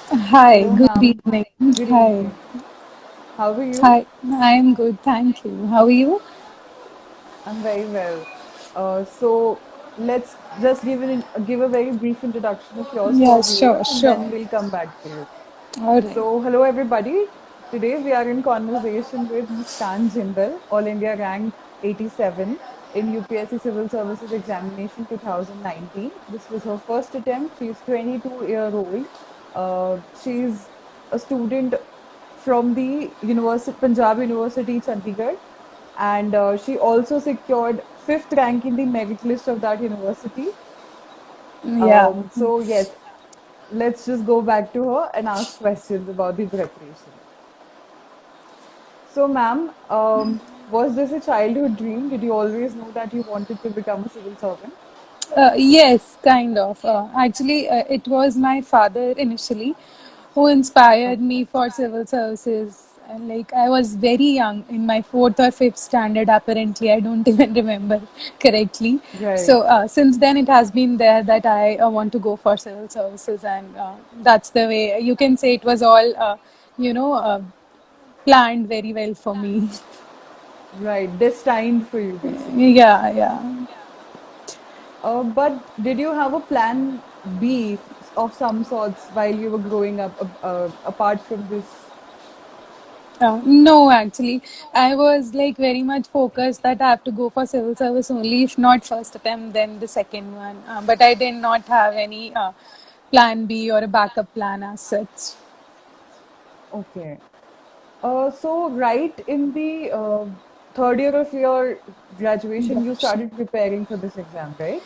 Hi, Hello, good ma'am. evening. Good Hi, evening. How are you? hi, I'm good, thank you. How are you? I'm very well. So let's just give a very brief introduction of yours to Yeah, our sure, viewers, and then sure. we'll come back to you. All right. So hello everybody. Today we are in conversation with Muskan Jindal, All India rank 87 in UPSC Civil Services Examination 2019. This was her first attempt. She's 22-year-old. She's a student from the University Punjab University, Chandigarh, and she also secured fifth rank in the merit list of that university. Yeah. So yes, let's just go back to her and ask questions about the preparation. So, ma'am, was this a childhood dream? Did you always know that you wanted to become a civil servant? Yes, kind of. Actually, it was my father initially who inspired me Okay, for civil services. Like I was very young, in my fourth or fifth standard, apparently. I don't even remember correctly. right, So since then, it has been there that I want to go for civil services, and that's the way you can say it was all, you know, uh, planned very well for me. right. Destined for you, basically. Yeah, yeah. But did you have a plan B of some sorts while you were growing up, apart from this? No, actually, I was like very much focused that I have to go for civil service only. If not first attempt, then the second one. But I did not have any plan B or a backup plan as such. Okay. So right in the third year of your graduation, you Gotcha. started preparing for this exam, right?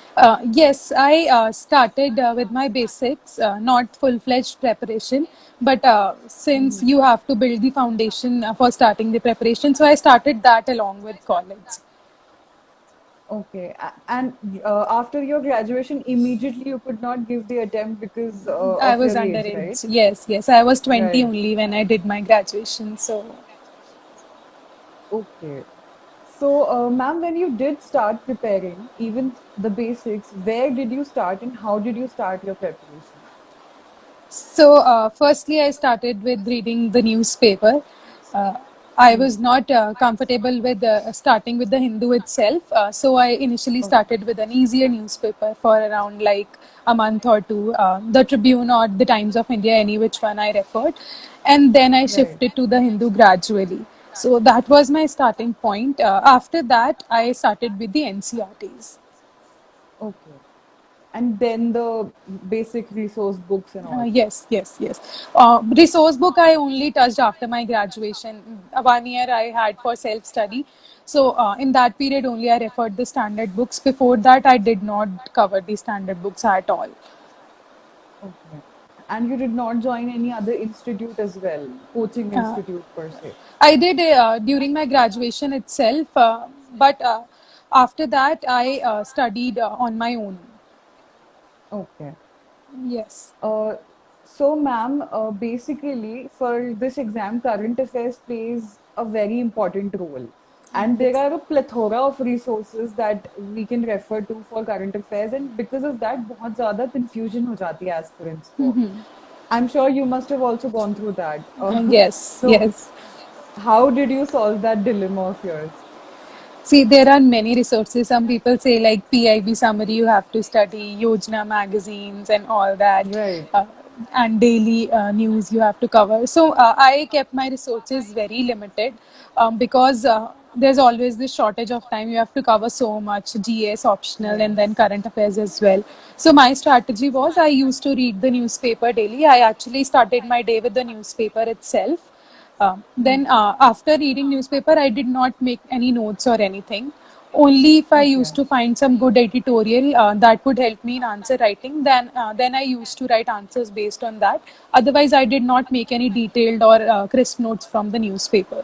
Yes, I started with my basics, not full-fledged preparation, but since you have to build the foundation for starting the preparation, so I started that along with college. Okay. And after your graduation, immediately you could not give the attempt because I of was your age, right? underage. Yes, yes. I was 20 Right. only when I did my graduation. So, Okay. So, ma'am, when you did start preparing, even the basics, where did you start and how did you start your preparation? firstly, I started with reading the newspaper. Uh, I was not comfortable with starting with the Hindu itself. So, I initially Okay. started with an easier newspaper for around like a month or two, the Tribune or the Times of India, any which one I referred. And then I Right. shifted to the Hindu gradually. So, that was my starting point. After that, I started with the NCRTs. Okay. And then the basic resource books and all. Yes, yes, yes. Resource book I only touched after my graduation. 1 year I had for self study. So in that period only I referred the standard books. Before that I did not cover the standard books at all. Okay. And you did not join any other institute as well, coaching institute per se. I did during my graduation itself, but after that I studied on my own. Okay. Yes. Uh, so, ma'am, basically, for this exam, current affairs plays a very important role. And there Yes. are a plethora of resources that we can refer to for current affairs. And because of that, बहुत ज़्यादा confusion हो जाती है aspirants को. I'm sure you must have also gone through that. Yes. So, Yes. how did you solve that dilemma of yours? See, there are many resources. Some people say like PIB summary, you have to study Yojana magazines and all that, Right, uh, and daily news you have to cover. So I kept my resources very limited because there's always this shortage of time. You have to cover so much GS optional and then yes. current affairs as well. So my strategy was I used to read the newspaper daily. I actually started my day with the newspaper itself. Then after reading newspaper, I did not make any notes or anything. Only if I Okay, used to find some good editorial that would help me in answer writing, then I used to write answers based on that. Otherwise, I did not make any detailed or crisp notes from the newspaper.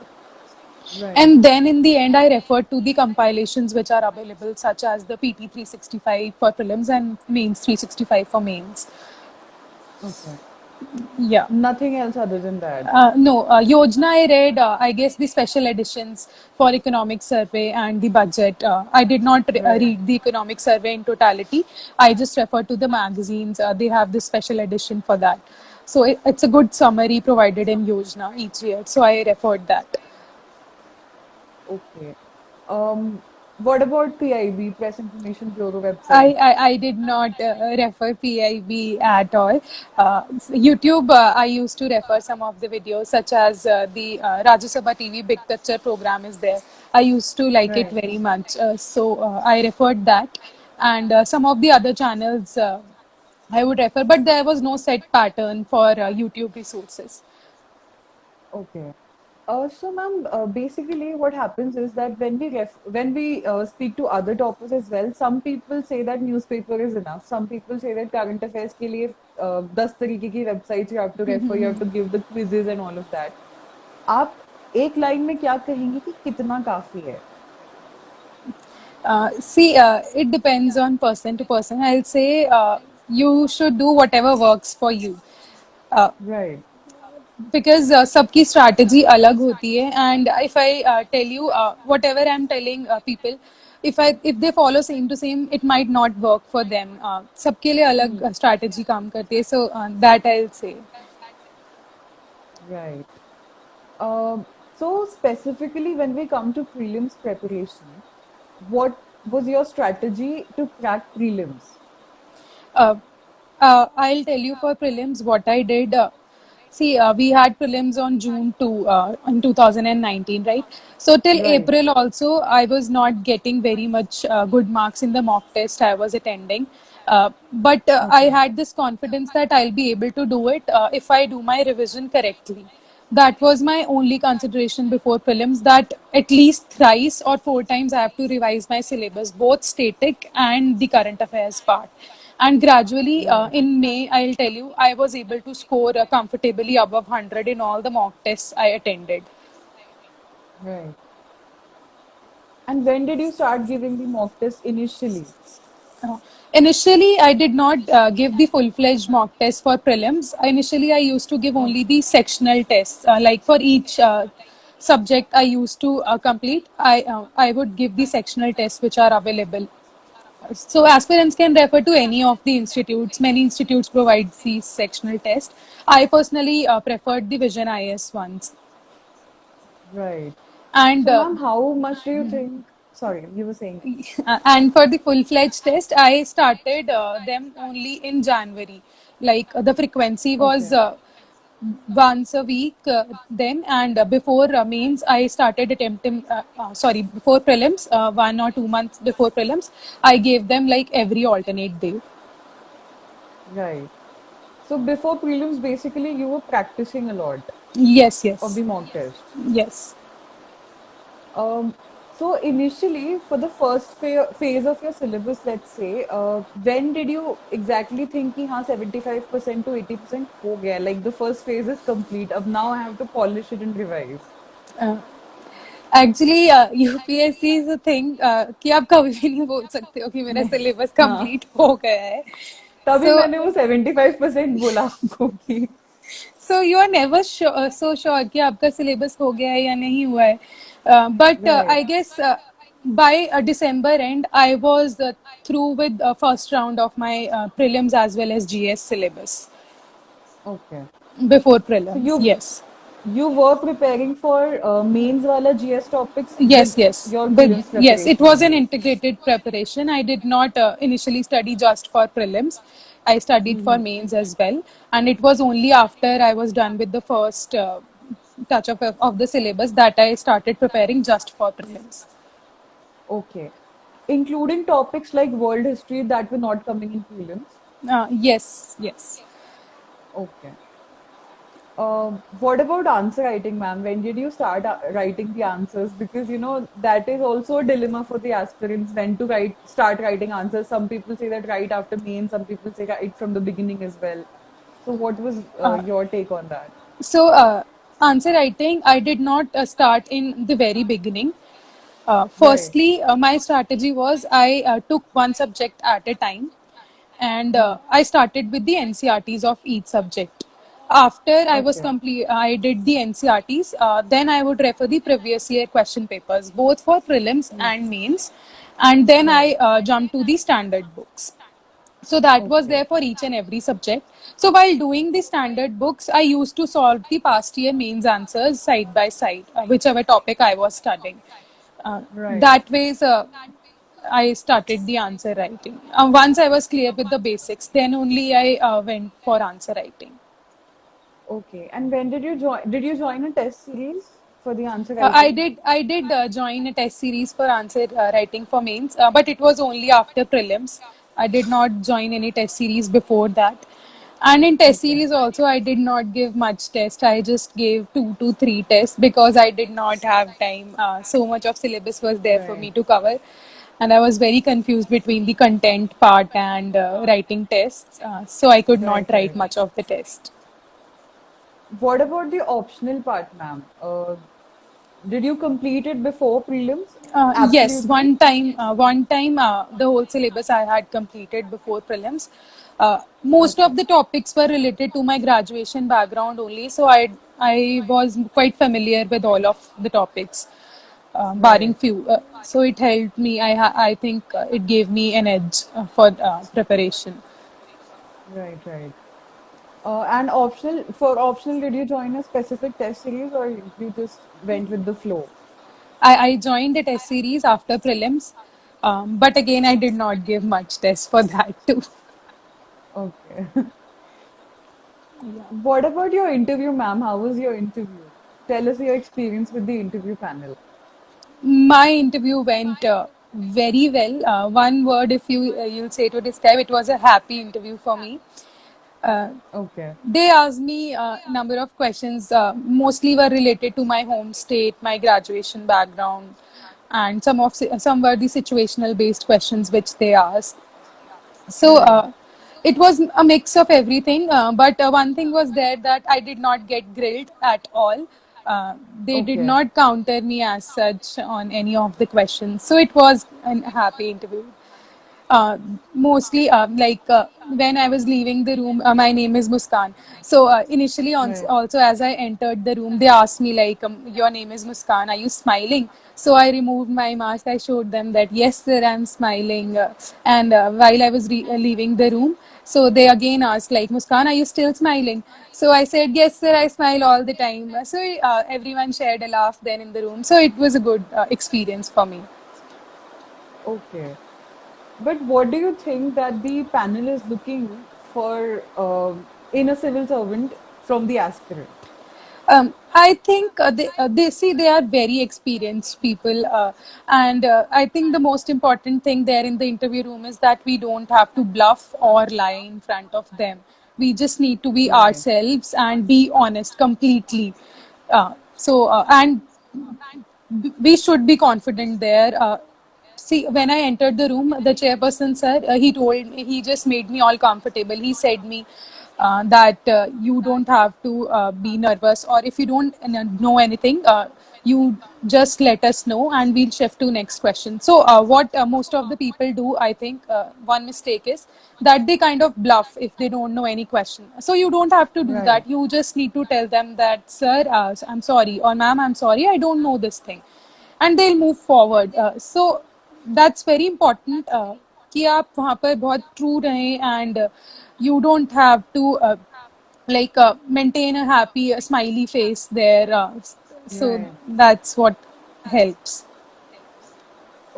right. And then in the end, I referred to the compilations which are available, such as the PT 365 for prelims and mains 365 for mains. Okay. Yeah. Nothing else other than that. No, Yojana I read, I guess the special editions for economic survey and the budget. I did not Right. read the economic survey in totality. I just referred to the magazines. They have the special edition for that. So it's a good summary provided in Yojana each year. So I referred that. Okay. Um, what about PIB, Press Information Bureau I, website? I, I did not refer PIB at all. YouTube, I used to refer some of the videos, such as the Rajya Sabha TV Big Picture program is there. I used to like it Right. very much. So I referred that. And some of the other channels I would refer, but there was no set pattern for YouTube resources. Okay. So, ma'am, basically, what happens is that when we speak to other topics as well, some people say that newspaper is enough. Some people say that current affairs के लिए 10 तरीके की websites you have to refer, you have to give the quizzes and all of that. आप एक line में क्या कहेंगी कि कितना काफी है? See, it depends on person to person. I'll say you should do whatever works for you. Uh, Right. because सबकी strategy अलग होती है, and if I tell you whatever I'm telling people, if they follow same to same, it might not work for them. सबके लिए अलग strategy काम करती है, so that I'll say. Right. So specifically, when we come to prelims preparation, what was your strategy to crack prelims? Uh, I'll tell you for prelims what I did. See, we had prelims on June 2 in 2019, right? So till Right. April also, I was not getting very much good marks in the mock test I was attending. But I Okay. had this confidence that I'll be able to do it if I do my revision correctly. That was my only consideration before prelims, that at least thrice or four times I have to revise my syllabus, both static and the current affairs part. And gradually, Right. in May, I'll tell you, I was able to score comfortably above 100 in all the mock tests I attended. Right. And when did you start giving the mock test initially? Uh, Initially, I did not give the full-fledged mock test for prelims. Initially, I used to give only Okay. the sectional tests. Like for each subject I used to complete, I would give the sectional tests which are available. So aspirants can refer to any of the institutes. Many institutes provide these sectional tests. I personally preferred the Vision IS ones. Right. And So, ma'am, how much do you think? Sorry, you were saying. and for the full-fledged test, I started them only in January. Like the frequency was Okay. once a week then, and before mains, I started attempting. Sorry, before prelims, 1 or 2 months before prelims, I gave them like every alternate day. Right. So before prelims, basically, you were practicing a lot Yes, of yes, the mock test. yes. Um, so initially, for the first phase of your syllabus, let's say, when did you exactly think कि हाँ 75% to 80% हो गया? Like the first phase is complete. अब now I have to polish it and revise. Uh, Actually, UPSC is a thing कि आप कभी भी नहीं बोल सकते हो कि मेरा नहीं सिलेबस हाँ कंप्लीट हो गया है. तभी सो मैंने वो 75% बोला आपको कि so you are never so sure कि आपका सिलेबस हो गया है या नहीं हुआ है. But right I guess by December end, I was through with first round of my prelims as well as GS syllabus okay before so prelims. Yes. you were preparing for mains wala GS topics with Yes, yes. your But prelims yes, it preparation was an only. integrated preparation. I did not initially study just for prelims. I studied for mains as well, and it was only after I was done with the first touch of the syllabus that I started preparing just for prelims. Okay. Including topics like world history that were not coming in prelims. Yes, yes. Okay. What about answer writing, ma'am? When did you start writing the answers? Because you know that is also a dilemma for the aspirants when to start writing answers. Some people say that write after main, some people say write from the beginning as well. So, what was your take on that? So, answer writing, I did not start in the very beginning. Right. Firstly, my strategy was I took one subject at a time, and I started with the NCRTs of each subject. After Okay. I did the NCRTs. Then I would refer the previous year question papers, both for prelims and mains, and then I Right. jumped to the standard books. So that was Okay. there for each and every subject. So while doing the standard books, I used to solve the past year mains answers side by side, whichever topic I was studying. Right. That ways, I started the answer writing. Once I was clear with the basics, then only I went for answer writing. Okay. And when did you join? Did you join a test series for the answer writing? I did join a test series for answer writing for mains, but it was only after prelims. I did not join any test series before that. And in test Okay. series also, I did not give much test. I just gave 2 to 3 tests because I did not have time. So much of syllabus was there for Right. me to cover, and I was very confused between the content part and writing tests. So I could not Right. write Right. much of the test. What about the optional part, ma'am? Did you complete it before prelims? Yes, Absolutely. one time, the whole syllabus I had completed before prelims. Most Okay. of the topics were related to my graduation background only, so I was quite familiar with all of the topics, barring Right. few. So it helped me. I think it gave me an edge for preparation. Right. Right. And optional for optional, did you join a specific test series or you just went with the flow? I joined the test series after prelims, but again I did not give much test for that too. Okay. What about your interview, ma'am? How was your interview? Tell us your experience with the interview panel. My interview went very well. One word, if you'll say to describe, it was a happy interview for me. Uh, Okay. they asked me a number of questions. Mostly were related to my home state, my graduation background, and some were the situational based questions which they asked. So Right. it was a mix of everything. But one thing was there that I did not get grilled at all. They did Okay. not counter me as such on any of the questions. So it was a happy interview. uh, Mostly when I was leaving the room, my name is Muskan. So initially, Right. also as I entered the room, they asked me like, "Your name is Muskan. Are you smiling?" So I removed my mask. I showed them that yes, sir, I'm smiling. And while I was leaving the room, so they again asked like, "Muskan, are you still smiling?" So I said, "Yes, sir, I smile all the time." So everyone shared a laugh then in the room. So it was a good experience for me. Okay. But what do you think that the panel is looking for in a civil servant from the aspirant? I think they see they are very experienced people, and I think the most important thing there in the interview room is that we don't have to bluff or lie in front of them. We just need to be Right. ourselves and be honest completely. And we should be confident there. See, when I entered the room, the chairperson sir, he told me, he just made me all comfortable. He said me that you don't have to be nervous, or if you don't know anything, you just let us know and we'll shift to next question. So what most of the people do, I think one mistake is that they kind of bluff if they don't know any question. So you don't have to do Right. that. You just need to tell them that, sir, I'm sorry, or ma'am, I'm sorry, I don't know this thing, and they'll move forward. So that's very important, कि आप वहाँ पर बहुत true रहें, and you don't have to maintain a happy smiley face there. So Right. that's what helps.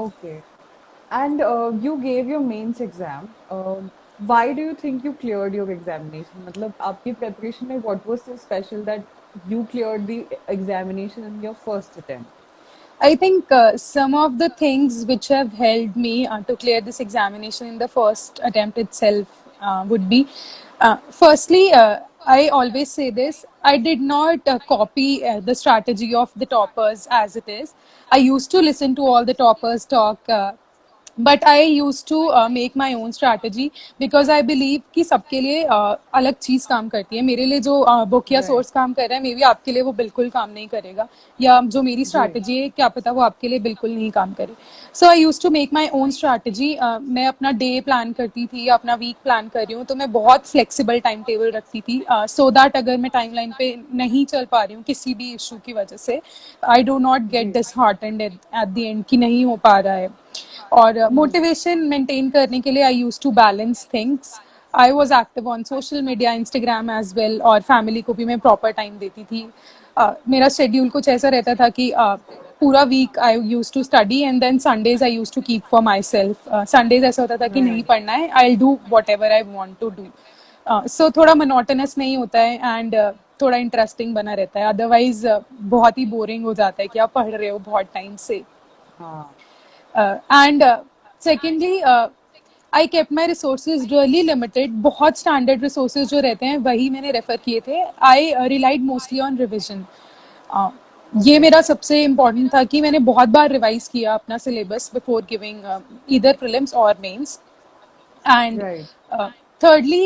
Okay. And you gave your mains exam. Why do you think you cleared your examination? मतलब आपकी preparation में what was so special that you cleared the examination in your first attempt? I think some of the things which have helped me to clear this examination in the first attempt itself would be, firstly, I always say this, I did not copy the strategy of the toppers as it is. I used to listen to all the toppers talk. But I used to make my own strategy because I believe कि सबके लिए अलग चीज़ काम करती है. मेरे लिए जो बुक या Right. सोर्स काम कर रहा है, मे बी आपके लिए वो बिल्कुल काम नहीं करेगा, या जो मेरी जी. स्ट्रैटेजी है क्या पता वो आपके लिए बिल्कुल नहीं काम करे. So I use to make my own strategy. मैं अपना डे प्लान करती थी या अपना वीक प्लान कर रही हूँ तो मैं बहुत फ्लेक्सिबल टाइम टेबल रखती थी, सो दैट अगर मैं टाइम लाइन पे नहीं चल पा रही हूँ किसी भी इशू की वजह से, आई डो नॉट गेट जी. डिसहार्टेंड एट द एंड कि नहीं हो पा रहा है. और मोटिवेशन मेंटेन करने के लिए I use to balance things. I was active on social media, Instagram as well, और फैमिली को भी मैं प्रॉपर टाइम देती थी. मेरा शेड्यूल कुछ ऐसा रहता था कि पूरा week I use to study and then Sundays I use to keep for myself. Sundays ऐसा होता था कि नहीं Right. पढ़ना है, I will do whatever I want to do. So थोड़ा मोनोटोनस नहीं होता है एंड थोड़ा इंटरेस्टिंग बना रहता है. अदरवाइज बहुत ही बोरिंग हो जाता है कि आप पढ़ रहे हो बहुत टाइम से. हाँ. And secondly I kept my resources really limited. बहुत स्टैंडर्ड रिसोर्सेज जो रहते हैं वही मैंने रेफर किए थे. I relied mostly on revision. ये मेरा सबसे इम्पोर्टेंट था कि मैंने बहुत बार रिवाइज किया अपना syllabus before giving either prelims और मेंस. And Right. thirdly,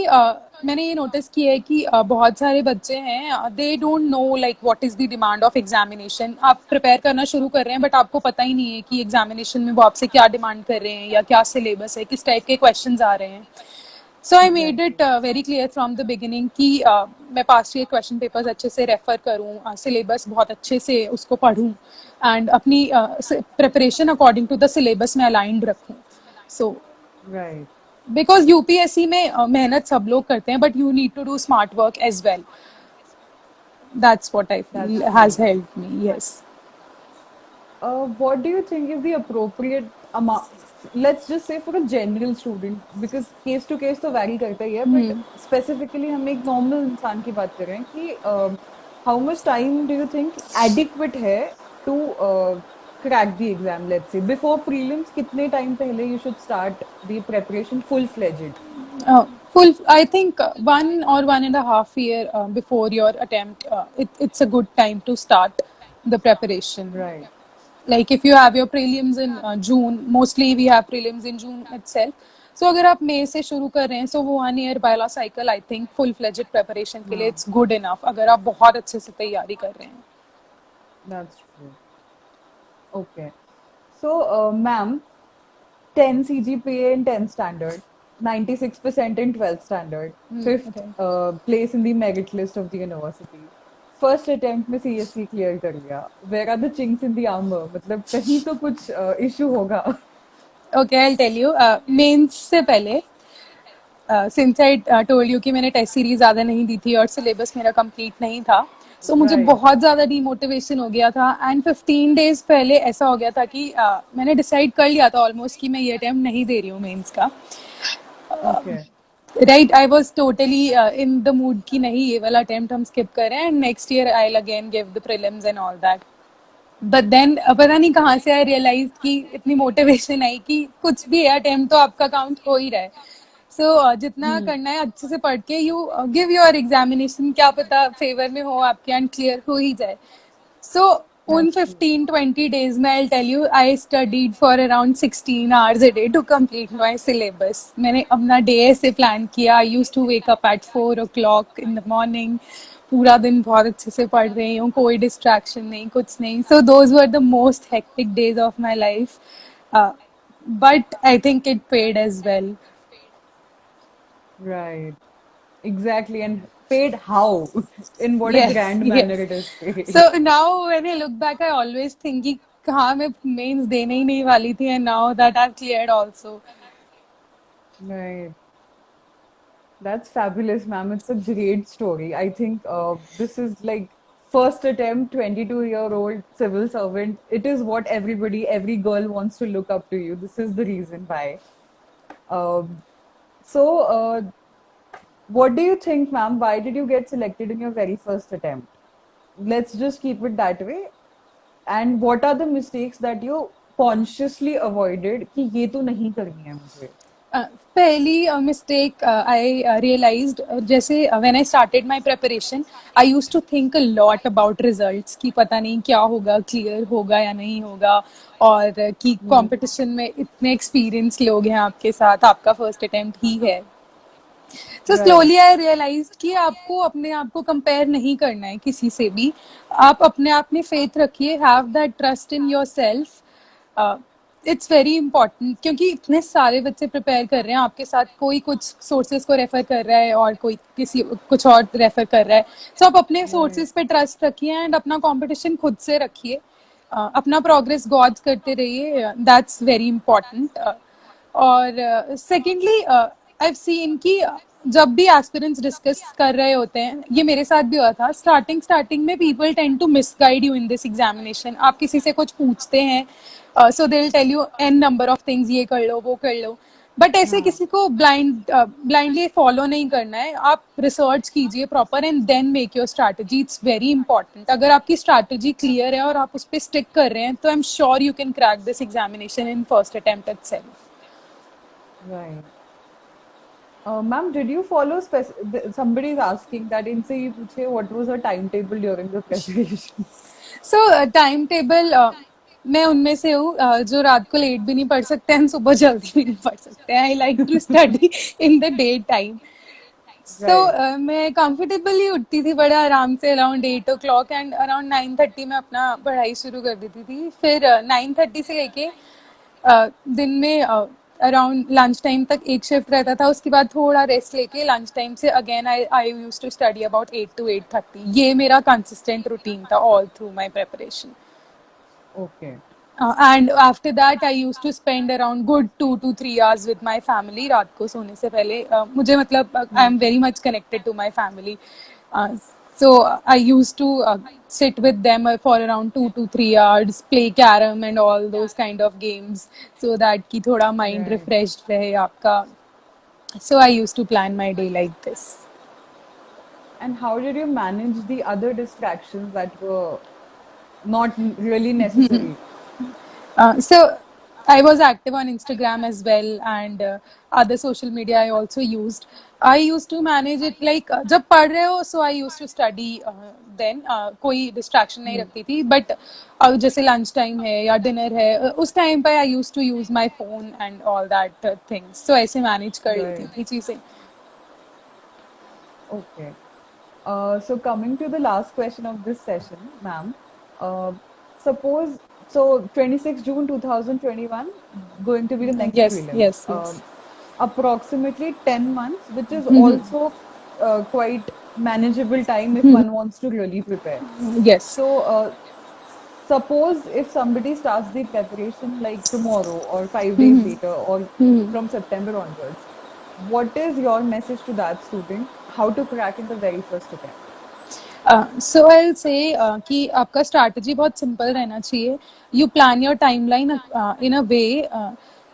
मैंने ये नोटिस किया है कि बहुत सारे बच्चे हैं, they don't know like what is the demand of examination. आप प्रिपेयर करना शुरू कर रहे हैं बट आपको पता ही नहीं है कि एग्जामिनेशन में वो आपसे क्या डिमांड कर रहे हैं या क्या सिलेबस है, किस टाइप के क्वेश्चंस आ रहे हैं. So I made it Exactly. Very clear from the beginning कि मैं पास्ट ईयर क्वेश्चन पेपर्स अच्छे से रेफर करूँ, सिलेबस बहुत अच्छे से उसको पढूं एंड अपनी preparation according to the syllabus में अलाइंड रखूँ. So Right. बिकॉज यूपीएससी में मेहनत सब लोग करते हैं but you need to do smart work as well. That's what I That's feel has true. Helped me. Yes. What do you think is the appropriate amount? Let's just say for a general student, because case to case तो vary करता ही है, but specifically हम एक normal इंसान की बात कर रहे हैं कि how much time do you think adequate है to crack the exam? Let's say before prelims, कितने time पहले you should start the preparation full fledged? Full, I think 1 or 1.5 year before your attempt, it's a good time to start the preparation. Right. Like if you have your prelims in June, mostly we have prelims in June itself. So अगर आप मई से शुरू कर रहे हैं, so वो 1 year वाला cycle I think full fledged preparation के लिए हाँ. it's good enough. अगर आप बहुत अच्छे से तैयारी कर रहे हैं. That's true. Okay. So, ma'am, 10 CGPA in 10th standard, 96% in 12th standard, fifth Okay. place in the merit list of the university. First attempt में CSC clear कर लिया. Where are the chinks in the armor? मतलब कहीं तो कुछ issue होगा. Okay, I'll tell you. Mains से पहले, सिंस आई टोल्ड यू कि मैंने टेस्ट सीरीज ज़्यादा नहीं दी थी और सिलेबस मेरा कंप्लीट नहीं था, सो मुझे Right. बहुत ज़्यादा डीमोटिवेशन हो गया था. एंड 15 डेज पहले ऐसा हो गया था कि मैंने डिसाइड कर लिया था ऑलमोस्ट कि मैं ये अटेम्प्ट नहीं दे रही हूँ मेंस का. Okay. Right, I was totally in the mood कि नहीं ये वाला अटेम्प्ट हम स्किप करें and next year I again give the prelims and all that. But then पता नहीं कहाँ से आई रियलाइज कि इतनी मोटिवेशन आई कि कुछ भी है अटेम्प्ट तो आपका काउंट हो ही रहा है. सो जितना करना है अच्छे से पढ़ के यू गिव योर एग्जामिनेशन, क्या पता फेवर में हो आपके एंड क्लियर हो ही जाए. सो उन That's true. 15-20 days में I tell you I studied for around 16 hours a day to complete my syllabus. मैंने अपना डे ऐसे प्लान किया. I use to wake up at 4 o'clock in the morning. पूरा दिन बहुत अच्छे से पढ़ रही हूँ, कोई डिस्ट्रैक्शन नहीं, कुछ नहीं. So those were the most hectic days of my life, but I think it paid as well. Right. Exactly. And paid how? In what a Yes, grand manner yes. it is paid. So now when I look back, I always think कि कहाँ मैं mains देने ही नहीं वाली थी, and now that I've cleared also. Right. That's fabulous, ma'am. It's a great story. I think this is like first attempt, 22-year-old civil servant. It is what everybody, every girl wants to look up to you. This is the reason why. Um, so, what do you think, ma'am? Why did you get selected in your very first attempt? Let's just keep it that way. And what are the mistakes that you consciously avoided कि ये तो नहीं करनी है मुझे? पहली mistake I realised, जैसे when I started my preparation I used to think a lot about results कि पता नहीं क्या होगा, क्लियर होगा या नहीं होगा, और कि कंपटीशन में इतने एक्सपीरियंस लोग हैं आपके साथ, आपका फर्स्ट अटेम्प्ट ही है. तो Right. स्लोली आई रियलाइज कि आपको अपने आप को कंपेयर नहीं करना है किसी से भी. आप अपने आप में फेथ रखिए, have that trust in your self. It's very important क्योंकि इतने सारे बच्चे प्रिपेयर कर रहे हैं आपके साथ. कोई कुछ सोर्सेज को रेफर कर रहा है और कोई किसी कुछ और रेफर कर रहा है. सो आप अपने Right. सोर्सेज पे ट्रस्ट रखिए एंड अपना कंपटीशन खुद से रखिए. अपना प्रोग्रेस गॉड्स करते रहिए, दैट्स वेरी इम्पोर्टेंट। और सेकेंडली आई हैव सीन कि जब भी एस्पिरेंट्स डिस्कस कर रहे होते हैं, ये मेरे साथ भी हुआ था, स्टार्टिंग स्टार्टिंग में people tend to misguide you in this examination. आप किसी से कुछ पूछते हैं, so they will tell you N number of things, ये कर लो वो कर लो, बट ऐसे हाँ, किसी को ब्लाइंडली फॉलो नहीं करना है। आप रिसर्च कीजिए proper and then make your strategy, it's very important. अगर आपकी स्ट्रैटेजी क्लियर है और आप उस पर स्टिक कर रहे हैं, तो I am sure you can crack this examination in first attempt itself. right. Ma'am, did you follow somebody is asking that in say पूछे what was her timetable during the preparation? So time table, मैं उनमें से हूँ जो रात को late भी नहीं पढ़ सकते हैं, सुबह जल्दी भी नहीं पढ़ सकते हैं। I like to study in the day time. So Right. मैं कंफर्टेबली उठती थी बड़ा आराम से, अराउंड 8 o'clock, एंड अराउंड 9:30 में अपना पढ़ाई शुरू कर देती थी। फिर 9:30 से लेके दिन में अराउंड लंच टाइम तक एक शिफ्ट रहता था, उसके बाद थोड़ा रेस्ट लेके लंच टाइम से again I I use to study about 8 to 8:30। ये मेरा कंसिस्टेंट रूटीन था all through my preparation. Okay. And after that I used to spend around good 2 to 3 hours with my family रात को सोने से पहले। मुझे मतलब I am very much connected to my family, uh, so I used to sit with them for around 2 to 3 hours, play carom and all those kind of games, so that कि थोड़ा mind Right. refreshed रहे आपका। So I used to plan my day like this. And how did you manage the other distractions that were not really necessary? So I was active on Instagram as well, and other social media I also used. I used to manage it like जब पढ़ रहे हो, so I used to study then, कोई distraction नहीं रखती थी, but जैसे lunch time है या dinner है, उस time पे I used to use my phone and all that things, so ऐसे manage कर लेती Right. थी चीजें। Okay. So coming to the last question of this session, ma'am, uh, suppose so 26 June 2021 going to be the next Yes, prelims. yes, yes. Approximately 10 months, which is also quite manageable time if one wants to really prepare. Yes. So suppose if somebody starts the preparation like tomorrow or 5 days later or from September onwards, what is your message to that student? How to crack in the very first attempt? सो आई से कि आपका strategy बहुत simple रहना चाहिए। You plan your timeline इन अ वे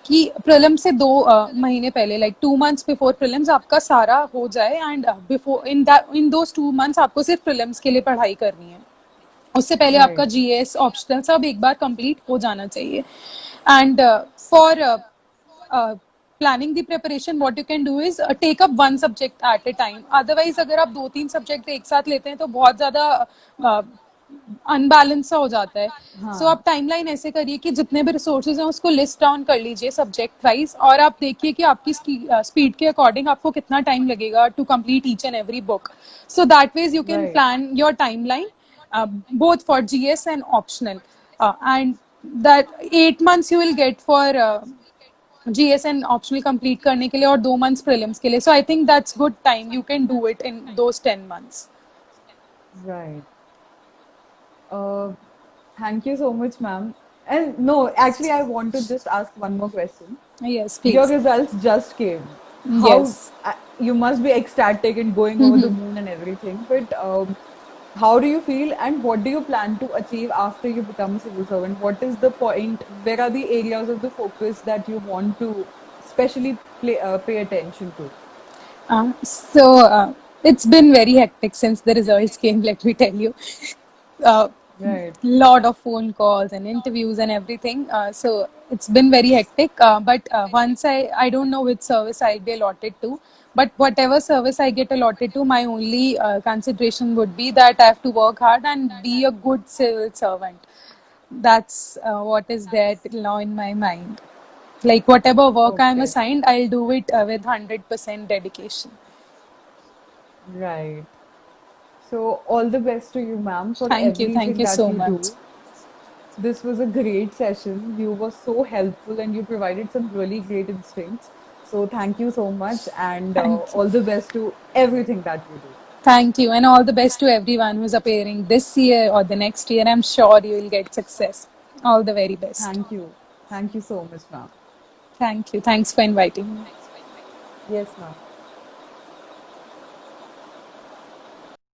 कि prelim से 2 महीने पहले, लाइक 2 months बिफोर प्रीलिम्स, आपका सारा हो जाए, and before in those 2 months आपको सिर्फ प्रीलिम्स के लिए पढ़ाई करनी है। उससे पहले आपका Right, जीएस ऑप्शनल सब एक बार कंप्लीट हो जाना चाहिए। And for planning the preparation, what you can do is take up one subject at a time. Otherwise अगर आप 2-3 सब्जेक्ट एक साथ लेते हैं तो बहुत ज्यादा अनबैलेंस सा हो जाता है। सो हाँ, आप टाइमलाइन ऐसे करिए कि जितने भी रिसोर्सेज हैं उसको लिस्ट डाउन कर लीजिए सब्जेक्ट वाइज, और आप देखिए कि आपकी स्पीड के अकॉर्डिंग आपको कितना टाइम लगेगा to complete each and every book. So that ways you can right, plan your timeline both for GS and optional. And that 8 months you will get for GS and optional complete करने के लिए, और 2 months prelims के लिए. So I think that's good time. You can do it in those 10 months. right. Uh, Thank you so much, ma'am. And no, actually, I want to just ask one more question. Yes, Your please. results just came. How Yes. you must be ecstatic and going over the moon and everything, but how do you feel and what do you plan to achieve after you become a civil servant? What is the point? Where are the areas of the focus that you want to especially pay attention to? So it's been very hectic since the results came, let me tell you. Uh, Right, lot of phone calls and interviews and everything. So it's been very hectic. But once I don't know which service I'll be allotted to. But whatever service I get allotted to, my only consideration would be that I have to work hard and be a good civil servant. That's what is there till now in my mind. Like whatever work I'm okay, assigned, I'll do it with 100% dedication. right. So, all the best to you, ma'am, for Thank everything you that so you much. do. This was a great session. You were so helpful and you provided some really great instincts. So, thank you so much and Thank you. all the best to everything that you do. Thank you, and all the best to everyone who's appearing this year or the next year. I'm sure you will get success. All the very best. Thank you. Thank you so much, ma'am. Thank you. Thanks for inviting me. Yes, ma'am.